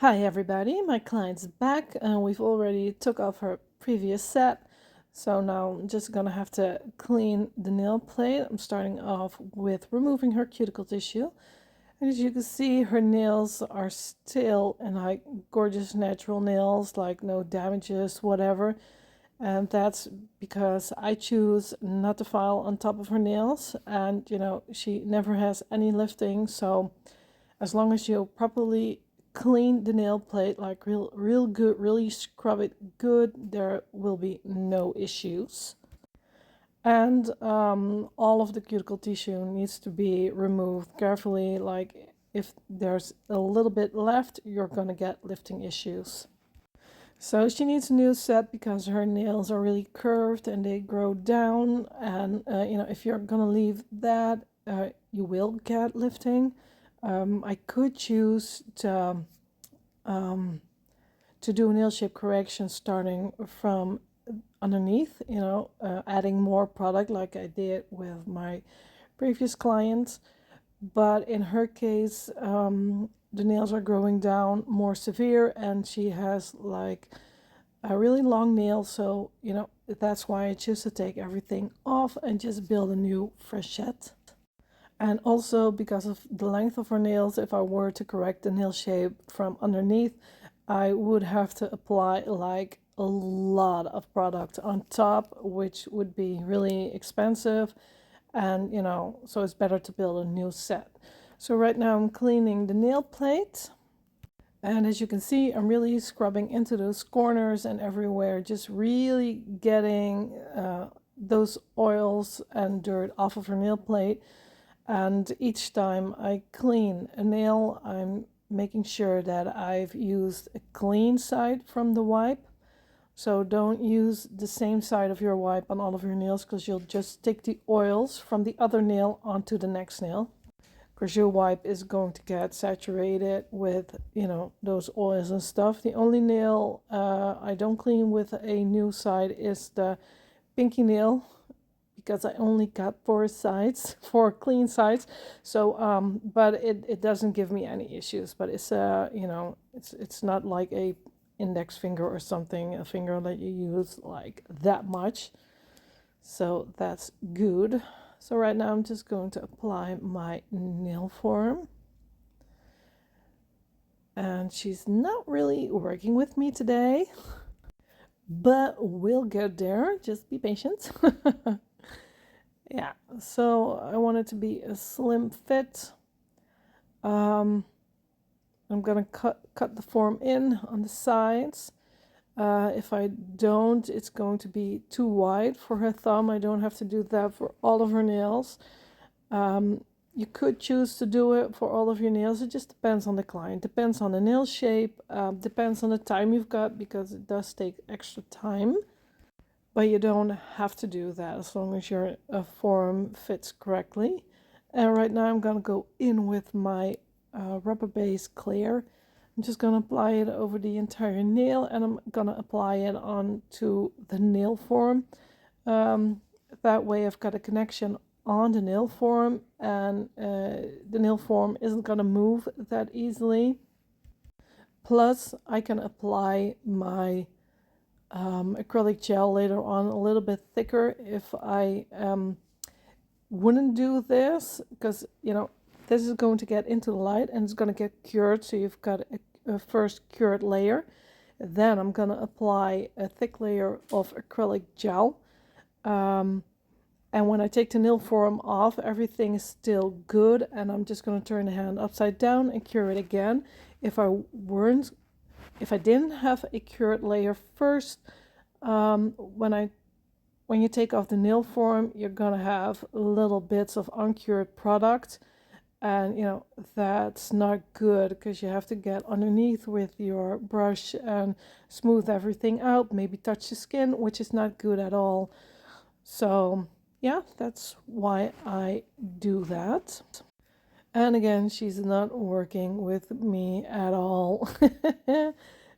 Hi everybody, my client's back and we've already took off her previous set. So now I'm just gonna have to clean the nail plate. I'm starting off with removing her cuticle tissue. And as you can see, her nails are still in like gorgeous natural nails, like no damages, whatever. And that's because I choose not to file on top of her nails, and she never has any lifting. So as long as you properly clean the nail plate, like real good, really scrub it good, there will be no issues. And all of the cuticle tissue needs to be removed carefully. Like if there's a little bit left, you're gonna get lifting issues. So she needs a new set because her nails are really curved and they grow down. And if you're gonna leave that, you will get lifting. I could choose to do nail shape correction starting from underneath, adding more product like I did with my previous clients. But in her case, the nails are growing down more severe and she has like a really long nail. So, that's why I choose to take everything off and just build a new fresh set. And also because of the length of her nails, if I were to correct the nail shape from underneath, I would have to apply like a lot of product on top, which would be really expensive. And so it's better to build a new set. So right now I'm cleaning the nail plate. And as you can see, I'm really scrubbing into those corners and everywhere, just really getting those oils and dirt off of her nail plate. And each time I clean a nail, I'm making sure that I've used a clean side from the wipe. So don't use the same side of your wipe on all of your nails, because you'll just stick the oils from the other nail onto the next nail. Because your wipe is going to get saturated with, those oils and stuff. The only nail I don't clean with a new side is the pinky nail, because I only got 4 sides, 4 clean sides. So, but it doesn't give me any issues. But it's it's not like a index finger or something, a finger that you use like that much. So that's good. So right now I'm just going to apply my nail form. And she's not really working with me today, but we'll get there. Just be patient. Yeah, so I want it to be a slim fit. I'm gonna cut the form in on the sides. If I don't, it's going to be too wide for her thumb. I don't have to do that for all of her nails. You could choose to do it for all of your nails. It just depends on the client, depends on the nail shape, depends on the time you've got, because it does take extra time. But you don't have to do that as long as your form fits correctly. And right now I'm gonna go in with my rubber base clear. I'm just gonna apply it over the entire nail, and I'm gonna apply it onto the nail form. That way I've got a connection on the nail form, and the nail form isn't gonna move that easily. Plus I can apply my acrylic gel later on a little bit thicker if I wouldn't do this, because this is going to get into the light and it's going to get cured. So you've got a first cured layer, then I'm going to apply a thick layer of acrylic gel, and when I take the nail form off, everything is still good, and I'm just going to turn the hand upside down and cure it again. If I didn't have a cured layer first, when you take off the nail form, you're gonna have little bits of uncured product, and that's not good, because you have to get underneath with your brush and smooth everything out, maybe touch the skin, which is not good at all. So yeah, that's why I do that. And again, she's not working with me at all.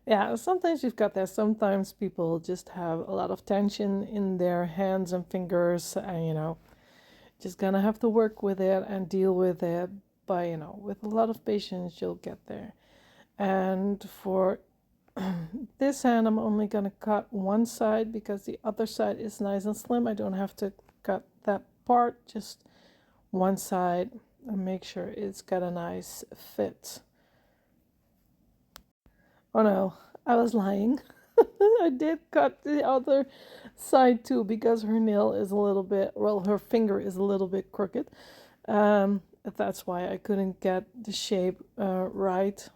Yeah, sometimes you've got that. Sometimes people just have a lot of tension in their hands and fingers, and just gonna have to work with it and deal with it. But with a lot of patience, you'll get there. And for this hand, I'm only going to cut one side because the other side is nice and slim. I don't have to cut that part, just one side, and make sure it's got a nice fit. Oh no, I was lying. I did cut the other side too because her nail is a little bit, well, her finger is a little bit crooked. That's why I couldn't get the shape right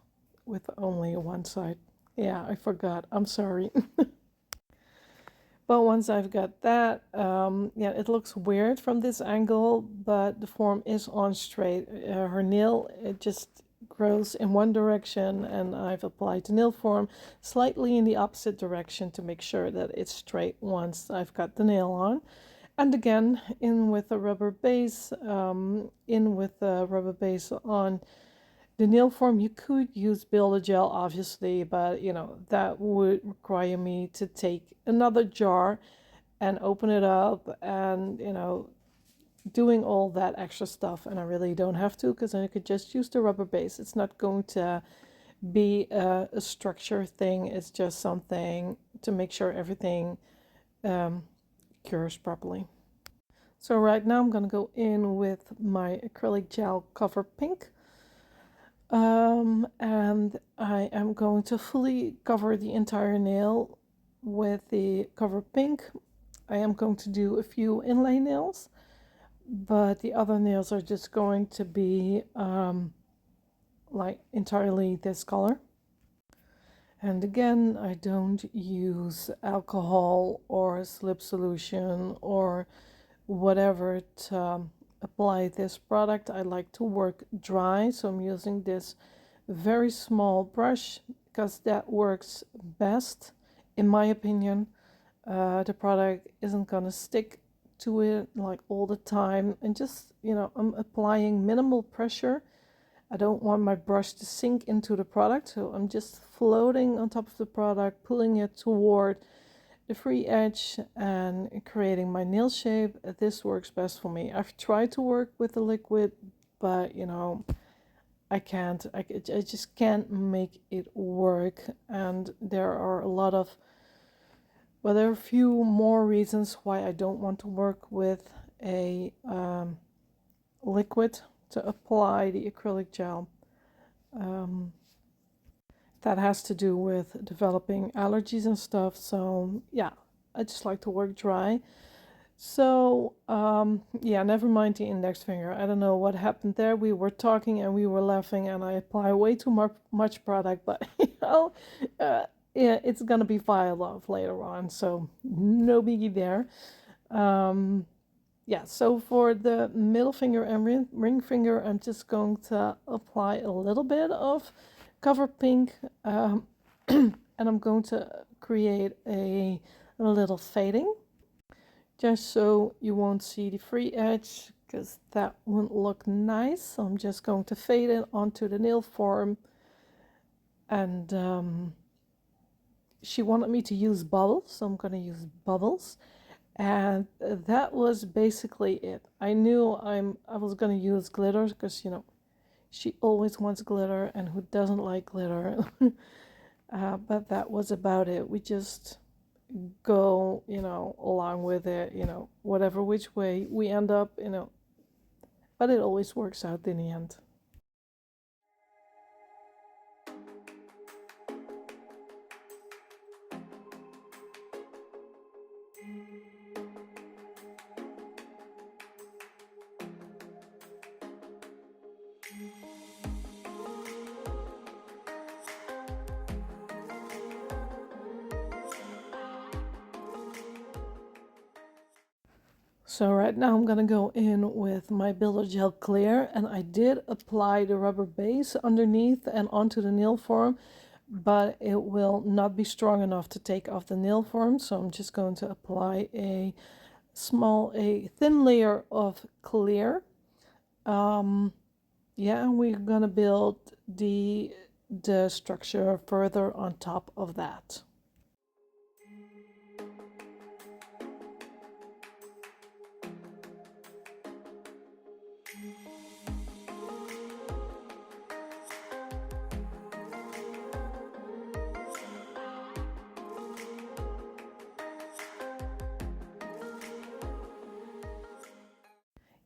with only one side. Yeah, I forgot. I'm sorry. But once I've got that, yeah, it looks weird from this angle, but the form is on straight. Her nail, it just grows in one direction, and I've applied the nail form slightly in the opposite direction to make sure that it's straight once I've got the nail on. And again, in with a rubber base, on the nail form. You could use Builder Gel, obviously, but you know, that would require me to take another jar and open it up and, you know, doing all that extra stuff. And I really don't have to, because I could just use the rubber base. It's not going to be a structure thing. It's just something to make sure everything cures properly. So right now I'm going to go in with my acrylic gel cover pink. And I am going to fully cover the entire nail with the cover pink. I am going to do a few inlay nails, but the other nails are just going to be like entirely this color. And again, I don't use alcohol or slip solution or whatever to apply this product. I like to work dry, so I'm using this very small brush because that works best in my opinion. The product isn't gonna stick to it like all the time, and just, you know, I'm applying minimal pressure. I don't want my brush to sink into the product, so I'm just floating on top of the product, pulling it toward the free edge and creating my nail shape. This works best for me. I've tried to work with the liquid, but you know, I can't. I just can't make it work. And there are a lot of, well, there are a few more reasons why I don't want to work with a liquid to apply the acrylic gel. That has to do with developing allergies and stuff. So yeah, I just like to work dry. So yeah, never mind the index finger. I don't know what happened there. We were talking and we were laughing, and I apply way too much product, but you know, yeah, it's gonna be filed off later on, so no biggie there. Yeah, so for the middle finger and ring finger, I'm just going to apply a little bit of cover pink, and I'm going to create a little fading, just so you won't see the free edge, because that wouldn't look nice. So I'm just going to fade it onto the nail form. And she wanted me to use bubbles, so I'm going to use bubbles. And that was basically it. I knew I was going to use glitter, because, you know, she always wants glitter, and who doesn't like glitter? But that was about it. We just go, you know, along with it, you know, whatever which way we end up, you know, but it always works out in the end. So right now I'm gonna go in with my Builder Gel Clear, and I did apply the rubber base underneath and onto the nail form, but it will not be strong enough to take off the nail form, so I'm just going to apply a thin layer of clear. Yeah, we're gonna build the structure further on top of that.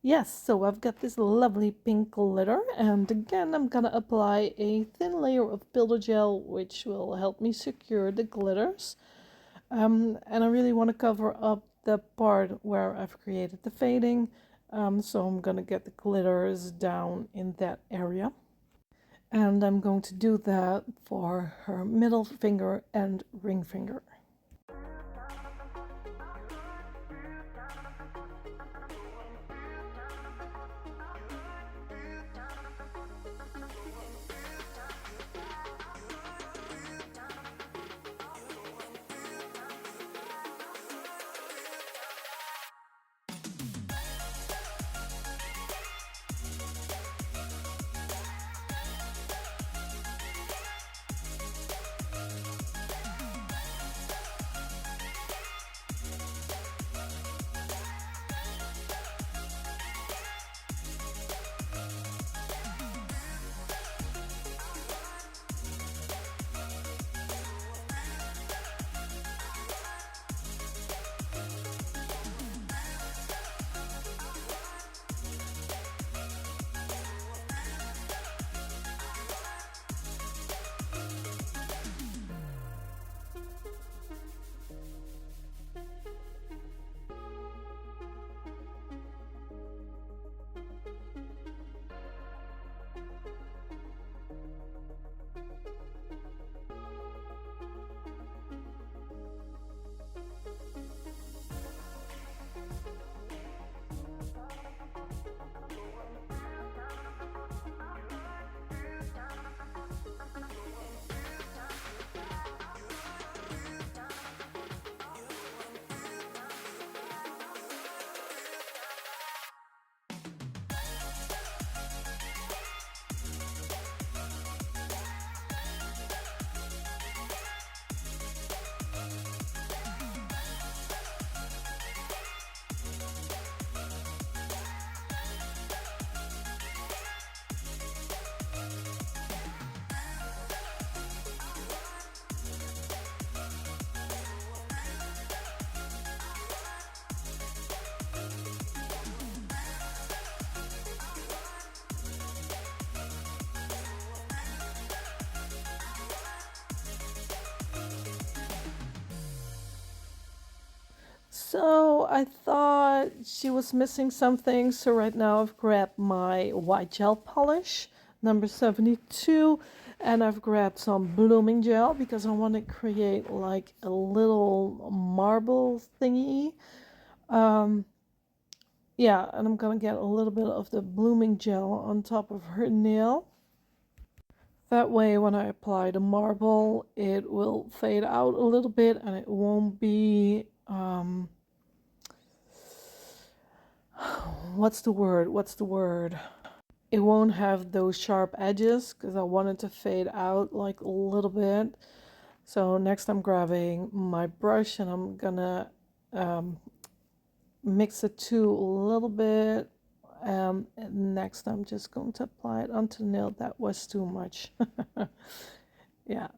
Yes, so I've got this lovely pink glitter, and again I'm gonna apply a thin layer of builder gel which will help me secure the glitters. And I really want to cover up the part where I've created the fading, so I'm gonna get the glitters down in that area. And I'm going to do that for her middle finger and ring finger. So I thought she was missing something, so right now I've grabbed my white gel polish, number 72, and I've grabbed some blooming gel because I want to create like a little marble thingy. Yeah, and I'm gonna get a little bit of the blooming gel on top of her nail. That way, when I apply the marble, it will fade out a little bit and it won't be what's the word? What's the word? It won't have those sharp edges because I want it to fade out like a little bit. So next I'm grabbing my brush and I'm gonna mix the two a little bit. And next I'm just going to apply it onto the nail. That was too much. Yeah.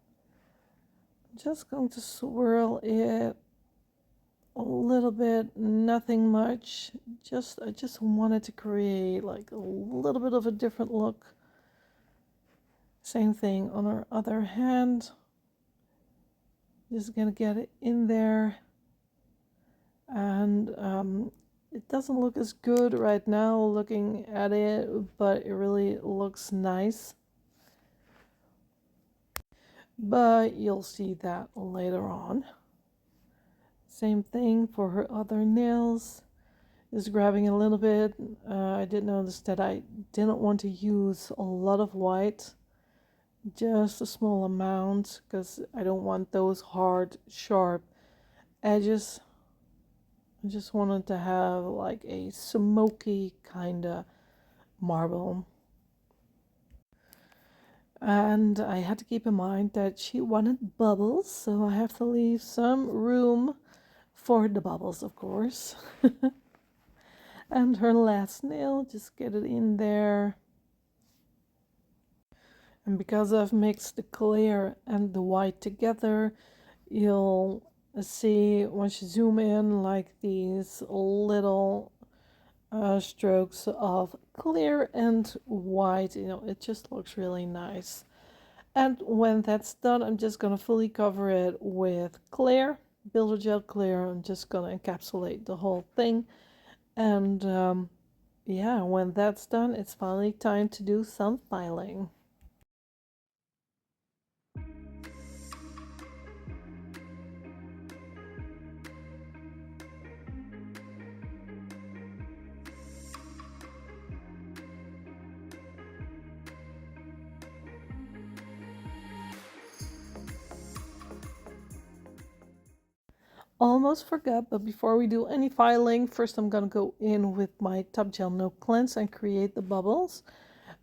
I'm just going to swirl it a little bit, nothing much. I just wanted to create like a little bit of a different look. Same thing on our other hand. Just gonna get it in there. And it doesn't look as good right now looking at it, but it really looks nice. But you'll see that later on. Same thing for her other nails. Just grabbing a little bit. I did notice that I didn't want to use a lot of white, just a small amount, because I don't want those hard, sharp edges. I just wanted to have like a smoky kind of marble. And I had to keep in mind that she wanted bubbles, so I have to leave some room for the bubbles, of course. And her last nail, just get it in there. And because I've mixed the clear and the white together, you'll see once you zoom in like these little strokes of clear and white. You know, it just looks really nice. And when that's done, I'm just gonna fully cover it with clear, builder gel clear. I'm just gonna encapsulate the whole thing. And yeah, when that's done, it's finally time to do some filing. Almost forgot, but before we do any filing, first I'm gonna go in with my Top Gel No Cleanse and create the bubbles.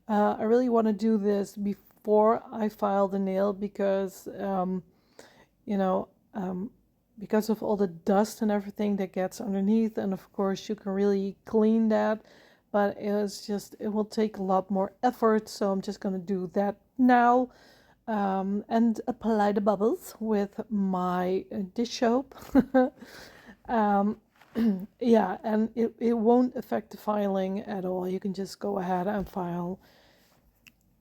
I really want to do this before I file the nail because, you know, because of all the dust and everything that gets underneath, and of course you can really clean that, but it will take a lot more effort, so I'm just gonna do that now. And apply the bubbles with my dish soap. um, yeah, and it won't affect the filing at all. You can just go ahead and file.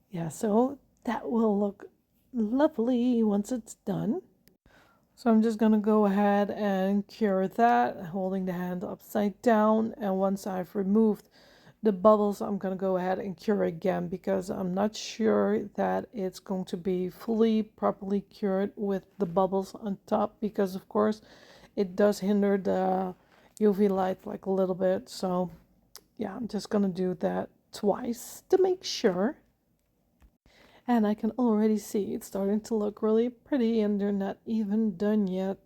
Yeah, so that will look lovely once it's done. So I'm just gonna go ahead and cure that, holding the hand upside down. And once I've removed the bubbles, I'm gonna go ahead and cure again because I'm not sure that it's going to be fully properly cured with the bubbles on top, because of course it does hinder the UV light like a little bit. So yeah, I'm just gonna do that twice to make sure. And I can already see it's starting to look really pretty, and they're not even done yet.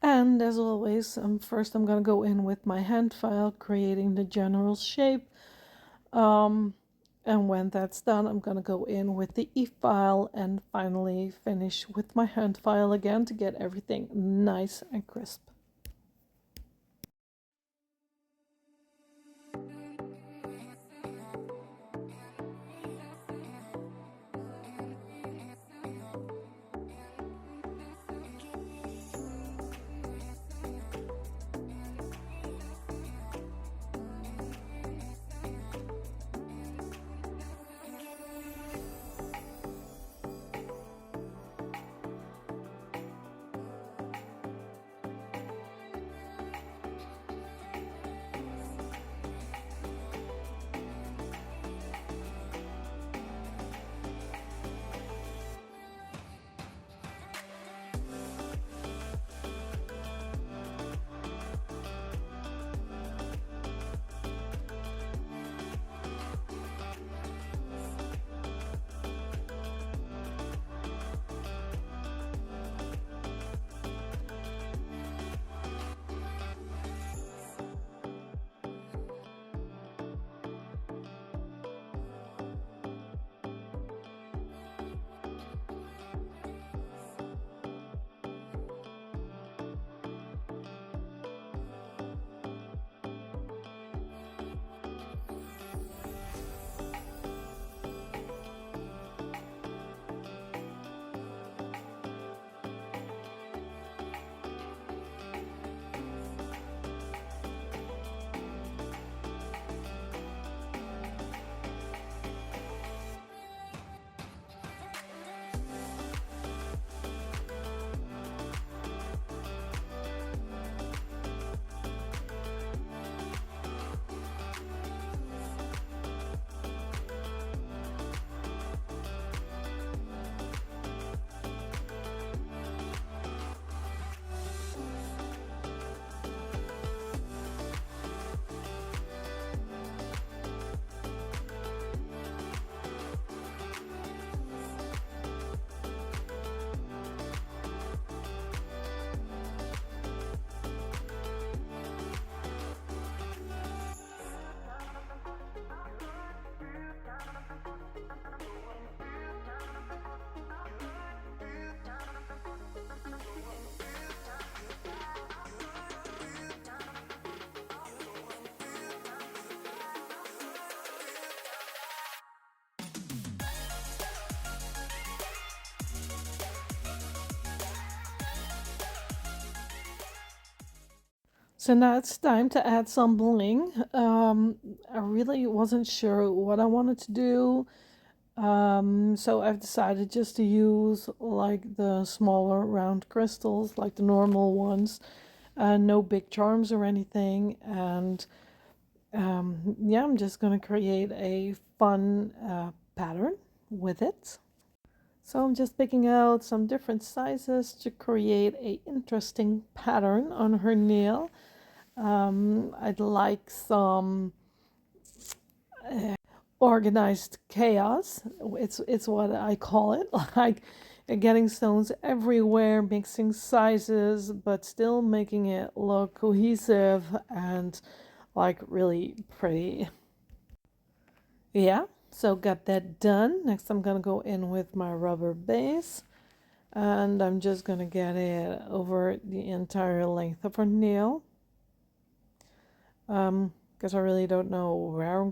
And as always, first I'm gonna go in with my hand file, creating the general shape. And when that's done, I'm gonna go in with the e-file and finally finish with my hand file again to get everything nice and crisp. So now it's time to add some bling. I really wasn't sure what I wanted to do. So I've decided just to use like the smaller round crystals, like the normal ones, no big charms or anything. And yeah, I'm just going to create a fun pattern with it. So I'm just picking out some different sizes to create a interesting pattern on her nail. I'd like some organized chaos. It's what I call it, like getting stones everywhere, mixing sizes, but still making it look cohesive and like really pretty. Yeah, so got that done. Next I'm gonna go in with my rubber base, and I'm just gonna get it over the entire length of her nail. Because I really don't know where I'm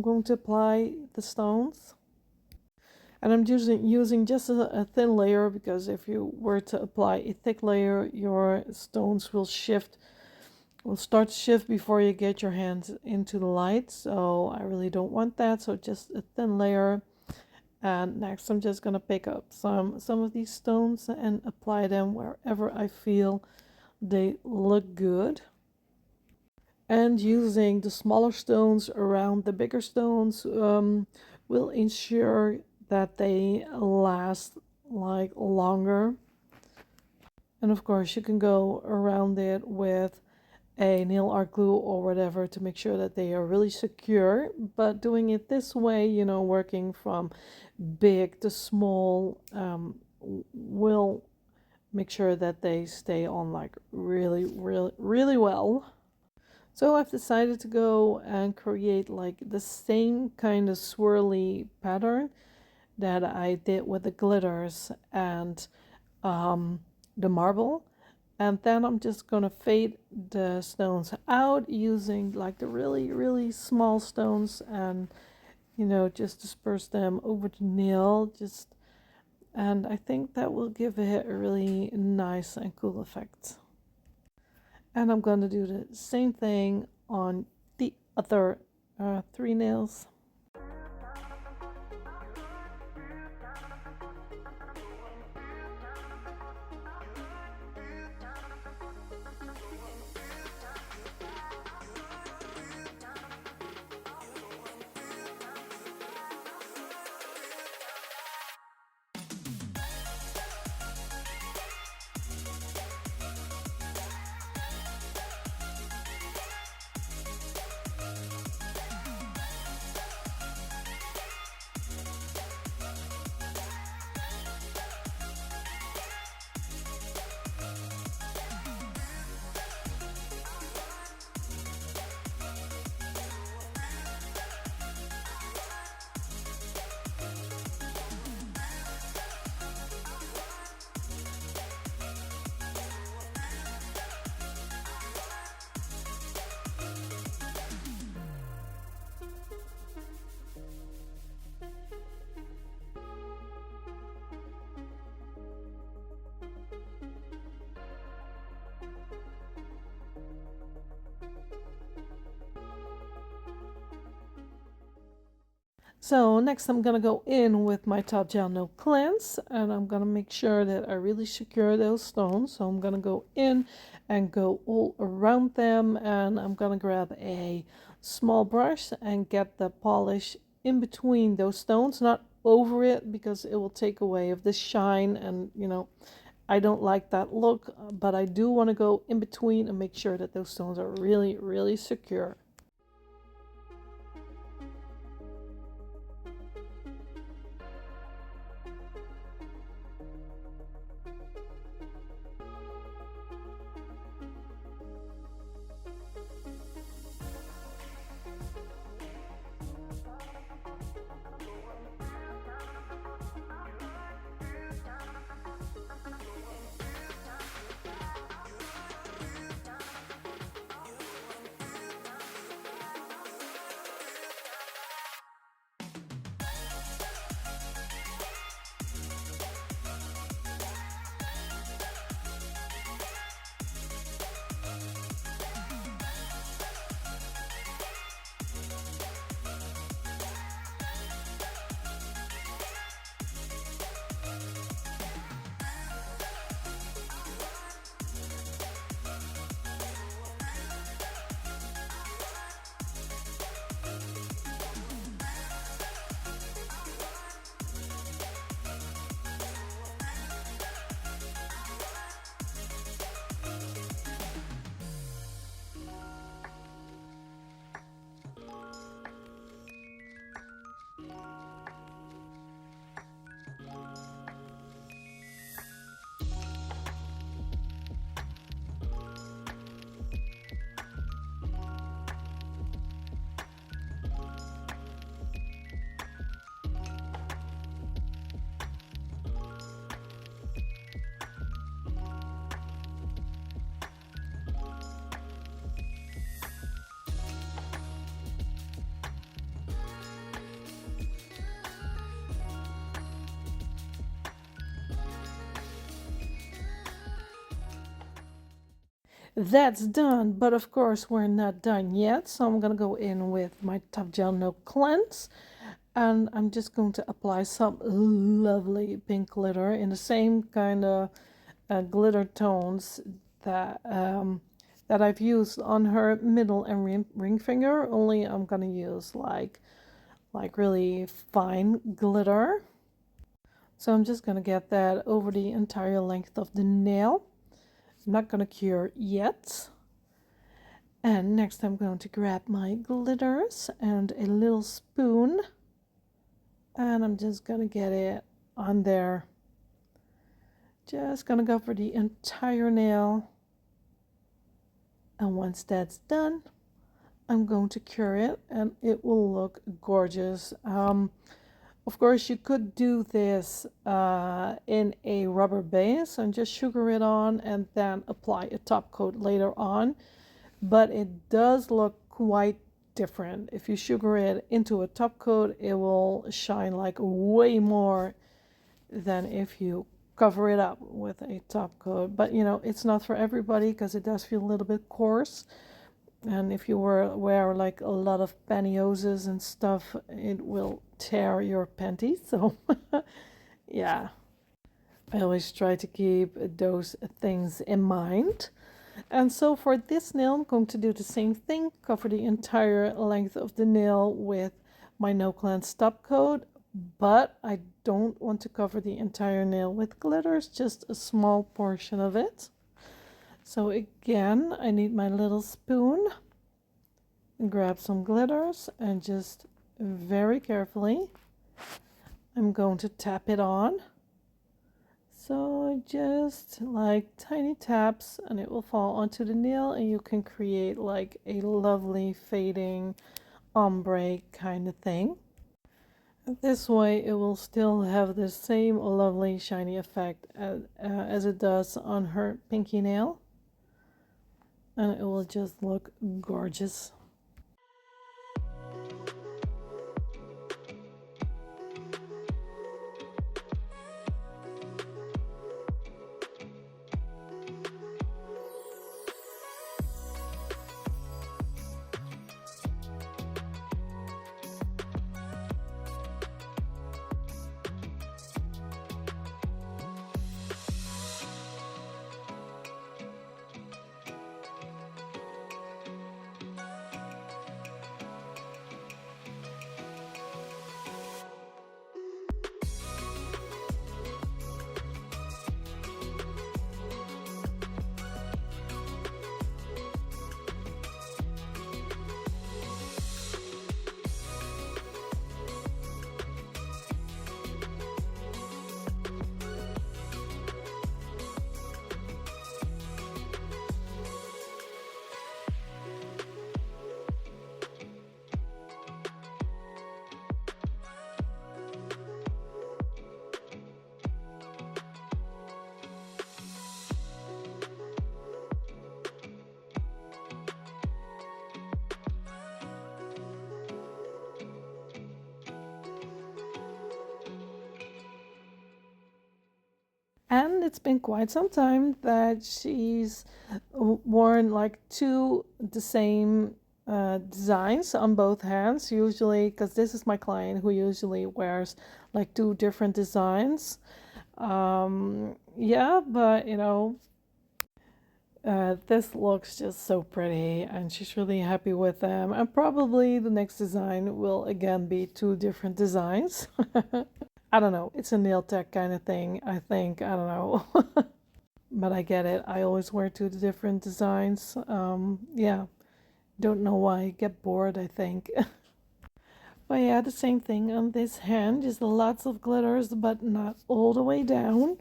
going to apply the stones. And I'm using just a thin layer, because if you were to apply a thick layer, your stones will start to shift before you get your hands into the light. So I really don't want that. So just a thin layer. And next I'm just gonna pick up some of these stones and apply them wherever I feel they look good. And using the smaller stones around the bigger stones will ensure that they last like longer. And of course you can go around it with a nail art glue or whatever to make sure that they are really secure. But doing it this way, you know, working from big to small, will make sure that they stay on like really well. So I've decided to go and create like the same kind of swirly pattern that I did with the glitters and the marble. And then I'm just going to fade the stones out using like the really small stones, and you know, just disperse them over the nail. And I think that will give it a really nice and cool effect. And I'm going to do the same thing on the other 3 nails. So next I'm going to go in with my Top Gel No Cleanse, and I'm going to make sure that I really secure those stones. So I'm going to go in and go all around them, and I'm going to grab a small brush and get the polish in between those stones, not over it, because it will take away of the shine, and you know, I don't like that look, but I do want to go in between and make sure that those stones are really secure. That's done, but of course we're not done yet. So I'm gonna go in with my Top Gel No Cleanse, and I'm just going to apply some lovely pink glitter in the same kind of glitter tones that that I've used on her middle and ring finger. Only I'm gonna use like really fine glitter. So I'm just gonna get that over the entire length of the nail. I'm not gonna cure yet. And next I'm going to grab my glitters and a little spoon, and I'm just gonna get it on there. Just gonna go for the entire nail. And once that's done, I'm going to cure it and it will look gorgeous. Of course, you could do this in a rubber base and just sugar it on and then apply a top coat later on. But it does look quite different. If you sugar it into a top coat, it will shine like way more than if you cover it up with a top coat. But you know, it's not for everybody because it does feel a little bit coarse. And if you wear like a lot of pantyhoses and stuff, it will tear your panties. So yeah, I always try to keep those things in mind. And so for this nail, I'm going to do the same thing, cover the entire length of the nail with my No Cleanse top coat, but I don't want to cover the entire nail with glitters, just a small portion of it. So again, I need my little spoon, grab some glitters, and just very carefully, I'm going to tap it on. So just like tiny taps and it will fall onto the nail, and you can create like a lovely fading ombre kind of thing. This way it will still have the same lovely shiny effect as it does on her pinky nail, and it will just look gorgeous. And it's been quite some time that she's worn like the same designs on both hands, usually, because this is my client who usually wears like 2 different designs. Yeah, but you know, this looks just so pretty and she's really happy with them. And probably the next design will again be 2 different designs. I don't know. It's a nail tech kind of thing, I think. I don't know. But I get it. I always wear 2 different designs. Yeah. Don't know why. I get bored, I think. But yeah, the same thing on this hand. Just lots of glitters, but not all the way down.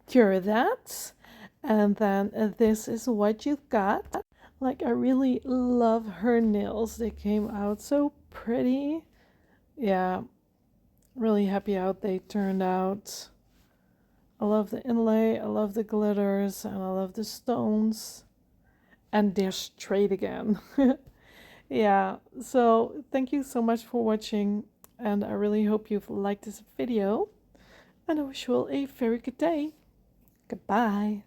Cure that. And then this is what you've got. Like, I really love her nails. They came out so pretty. Yeah. Really happy how they turned out. I love the inlay, I love the glitters, and I love the stones. And they're straight again. Yeah, so thank you so much for watching, and I really hope you've liked this video. And I wish you all a very good day. Goodbye.